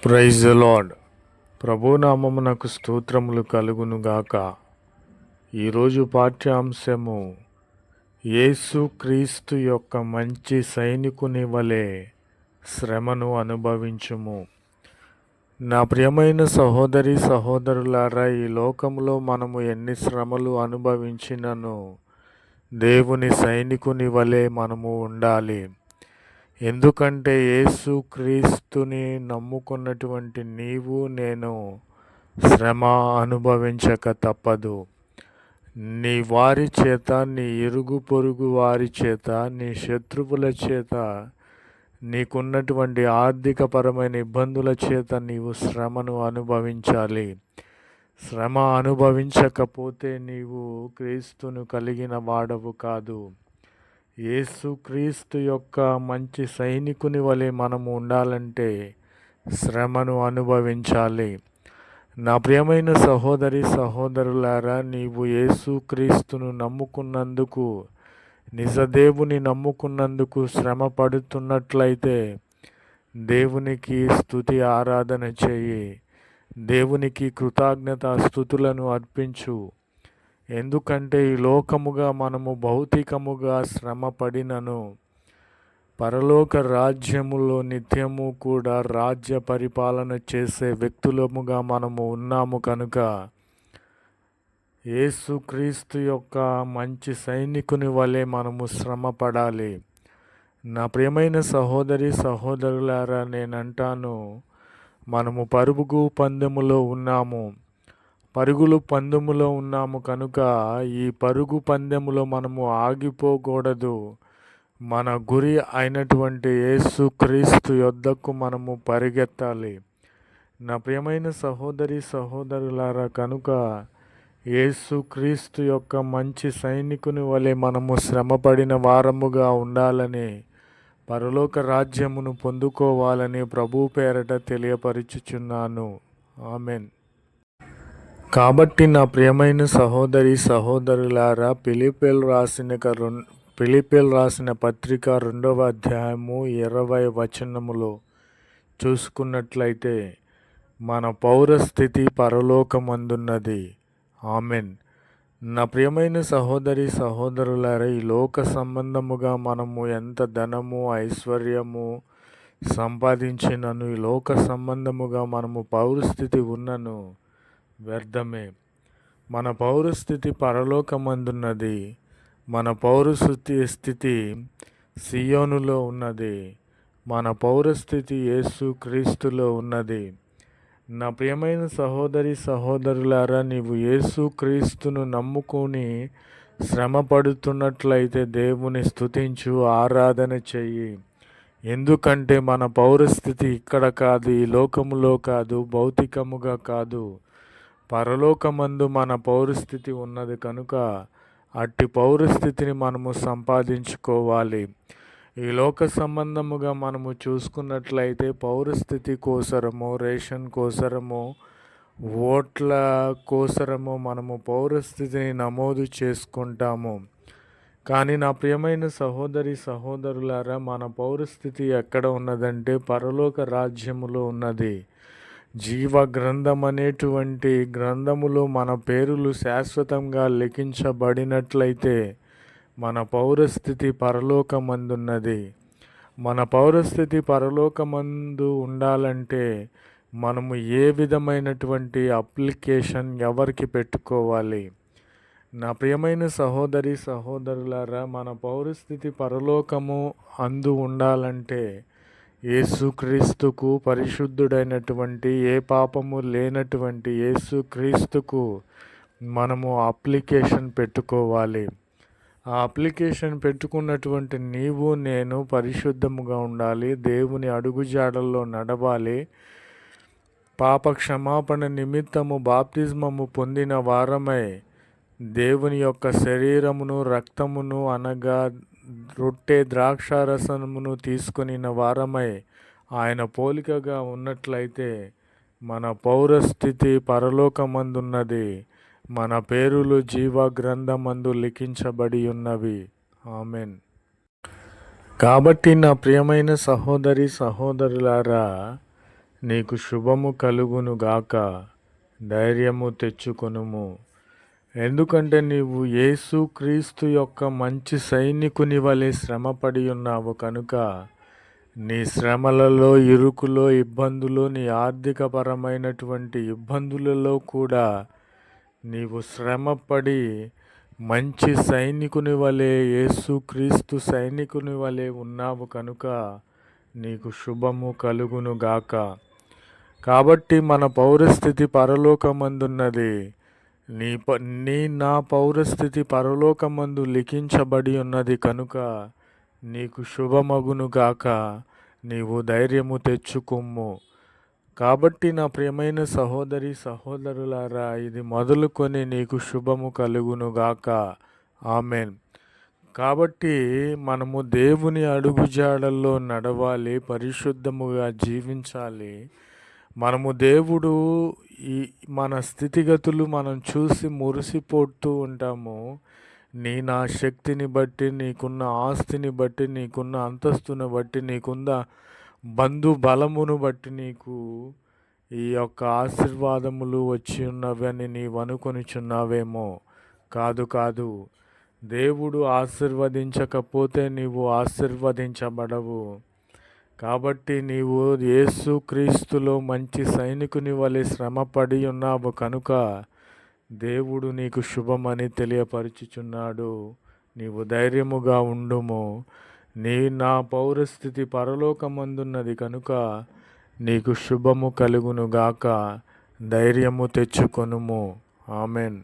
Praise the lord. ప్రభునామమునకు స్తోత్రములు కలుగునుగాక. ఈరోజు పాఠ్యాంశము యేసు క్రీస్తు యొక్క మంచి సైనికుని వలె శ్రమను అనుభవించుము. నా ప్రియమైన సహోదరి సహోదరులారా, ఈ లోకంలో మనము ఎన్ని శ్రమలు అనుభవించినను దేవుని సైనికుని వలె మనము ఉండాలి. ఎందుకంటే యేసు క్రీస్తుని నమ్ముకున్నటువంటి నీవు నేను శ్రమ అనుభవించక తప్పదు. నీ వారి చేత, నీ ఇరుగు పొరుగు వారి చేత, నీ శత్రువుల చేత, నీకున్నటువంటి ఆర్థికపరమైన ఇబ్బందుల చేత నీవు శ్రమను అనుభవించాలి. శ్రమ అనుభవించకపోతే నీవు క్రీస్తును కలిగిన వాడవు కాదు. యేసుక్రీస్తు యొక్క మంచి సైనికుని వలె మనము ఉండాలంటే శ్రమను అనుభవించాలి. నా ప్రియమైన సహోదరి సహోదరులారా, నీవు యేసుక్రీస్తును నమ్ముకున్నందుకు, నిజదేవుని నమ్ముకున్నందుకు శ్రమ పడుతున్నట్లయితే దేవునికి స్తుతి ఆరాధన చేయి. దేవునికి కృతజ్ఞతాస్తుతులను అర్పించు. ఎందుకంటే ఈ లోకముగా మనము భౌతికముగా శ్రమ పడినను పరలోక రాజ్యములో నిత్యము కూడా రాజ్య పరిపాలన చేసే వ్యక్తులముగా మనము ఉన్నాము కనుక యేసుక్రీస్తు యొక్క మంచి సైనికుని వలె మనము శ్రమ పడాలి. నా ప్రియమైన సహోదరి సహోదరులారా, నేనంటాను, మనము పరుగు పందెములో ఉన్నాము. పరుగులు పందెములో ఉన్నాము కనుక ఈ పరుగు పందెములో మనము ఆగిపోకూడదు. మన గురి అయినటువంటి యేసుక్రీస్తు యొద్దకు మనము పరిగెత్తాలి. నా ప్రియమైన సహోదరి సహోదరులారా, కనుక యేసుక్రీస్తు యొక్క మంచి సైనికుని వలె మనము శ్రమపడిన వారముగా ఉండాలని, పరలోక రాజ్యమును పొందుకోవాలని ప్రభు పేరట తెలియపరచుచున్నాను. ఆమెన్. కాబట్టి నా ప్రియమైన సహోదరి సహోదరులారా, ఫిలిప్పీయులకు రాసిన పత్రిక 2వ అధ్యాయము 20వ వచనములో చూసుకున్నట్లయితే మన పౌరస్థితి పరలోకమందున్నది. ఆమెన్. నా ప్రియమైన సహోదరి సహోదరులారా, ఈ లోక సంబంధముగా మనము ఎంత ధనము ఐశ్వర్యము సంపాదించినను, ఈ లోక సంబంధముగా మనము పౌరస్థితి ఉన్నను వ్యర్థమే. మన పౌరస్థితి పరలోకమందున్నది. మన పౌరస్థితి సియోనులో ఉన్నది. మన పౌరస్థితి యేసుక్రీస్తులో ఉన్నది. నా ప్రియమైన సహోదరి సహోదరులారా, నీవు యేసుక్రీస్తును నమ్ముకొని శ్రమ పడుతున్నట్లయితే దేవుని స్తుతించు, ఆరాధన చెయ్యి. ఎందుకంటే మన పౌరస్థితి ఇక్కడ కాదు, ఈ లోకములో కాదు, భౌతికముగా కాదు, పరలోకమందు మన పౌరస్థితి ఉన్నది కనుక అట్టి పౌరస్థితిని మనము సంపాదించుకోవాలి. ఈ లోక సంబంధముగా మనము చూసుకున్నట్లయితే పౌరస్థితి కోసరము, రేషన్ కోసరము, ఓట్ల కోసరము మనము పౌరస్థితిని నమోదు చేసుకుంటాము. కానీ నా ప్రియమైన సహోదరి సహోదరులారా, మన పౌరస్థితి ఎక్కడ ఉన్నదంటే పరలోక రాజ్యములో ఉన్నది. జీవ గ్రంథం అనేటువంటి గ్రంథములో మన పేరులు శాశ్వతంగా లిఖించబడినట్లయితే మన పౌరస్థితి పరలోకమందున్నది. మన పౌరస్థితి పరలోకమందు ఉండాలంటే మనము ఏ విధమైనటువంటి అప్లికేషన్ ఎవరికి పెట్టుకోవాలి? నా ప్రియమైన సహోదరి సహోదరులారా, మన పౌరస్థితి పరలోకము అందు ఉండాలంటే యేసుక్రీస్తుకు, పరిశుద్ధుడైనటువంటి ఏ పాపము లేనటువంటి యేసుక్రీస్తుకు మనము అప్లికేషన్ పెట్టుకోవాలి. ఆ అప్లికేషన్ పెట్టుకున్నటువంటి నీవు నేను పరిశుద్ధముగా ఉండాలి, దేవుని అడుగుజాడల్లో నడవాలి. పాప క్షమాపణ నిమిత్తము బాప్తిస్మము పొందిన వారమై దేవుని యొక్క శరీరమును రక్తమును అనగా రొట్టె ద్రాక్షారసమును తీసుకొనిన వారమై ఆయన పోలికగా ఉన్నట్లయితే మన పౌరస్థితి పరలోకమందున్నది. మన పేరులు జీవ గ్రంథమందు లిఖించబడి ఉన్నవి. ఆమెన్. కాబట్టి నా ప్రియమైన సహోదరి సహోదరులారా, నీకు శుభము కలుగునుగాక. ధైర్యము తెచ్చుకొనుము. ఎందుకంటే నీవు యేసుక్రీస్తు యొక్క మంచి సైనికుని వలె శ్రమపడి ఉన్నావు కనుక నీ శ్రమలలో, ఇరుకులో, ఇబ్బందులో, నీ ఆర్థికపరమైనటువంటి ఇబ్బందులలో కూడా నీవు శ్రమపడి మంచి సైనికుని వలె, యేసుక్రీస్తు సైనికుని వలె ఉన్నావు కనుక నీకు శుభము కలుగునుగాక. కాబట్టి మన పౌరస్థితి పరలోకమందున్నది. నా పౌరస్థితి పరలోకమందు లిఖించబడి ఉన్నది కనుక నీకు శుభమగునుగాక. నీవు ధైర్యము తెచ్చుకొమ్ము. కాబట్టి నా ప్రియమైన సహోదరి సహోదరులారా, ఇది మొదలుకొని నీకు శుభము కలుగునుగాక. ఆమెన్. కాబట్టి మనము దేవుని అడుగుజాడల్లో నడవాలి, పరిశుద్ధముగా జీవించాలి. మనము దేవుడు మన స్థితిగతులు మనం చూసి మురిసిపోతూ ఉంటాము. నా శక్తిని బట్టి, నీకున్న ఆస్తిని బట్టి, నీకున్న అంతస్తును బట్టి, నీకున్న బంధు బలమును బట్టి నీకు ఈ యొక్క ఆశీర్వాదములు వచ్చి ఉన్నవని నీవు అనుకొనిచున్నావేమో. కాదు. దేవుడు ఆశీర్వదించకపోతే నీవు ఆశీర్వదించబడవు. కాబట్టి నీవు యేసుక్రీస్తులో మంచి సైనికుని వలె శ్రమపడి ఉన్నావు కనుక దేవుడు నీకు శుభమని తెలియపరుచుచున్నాడు. నీవు ధైర్యముగా ఉండుము. నా పౌరస్థితి పరలోకమందున్నది కనుక నీకు శుభము కలుగునుగాక. ధైర్యము తెచ్చుకొనుము. ఆమెన్.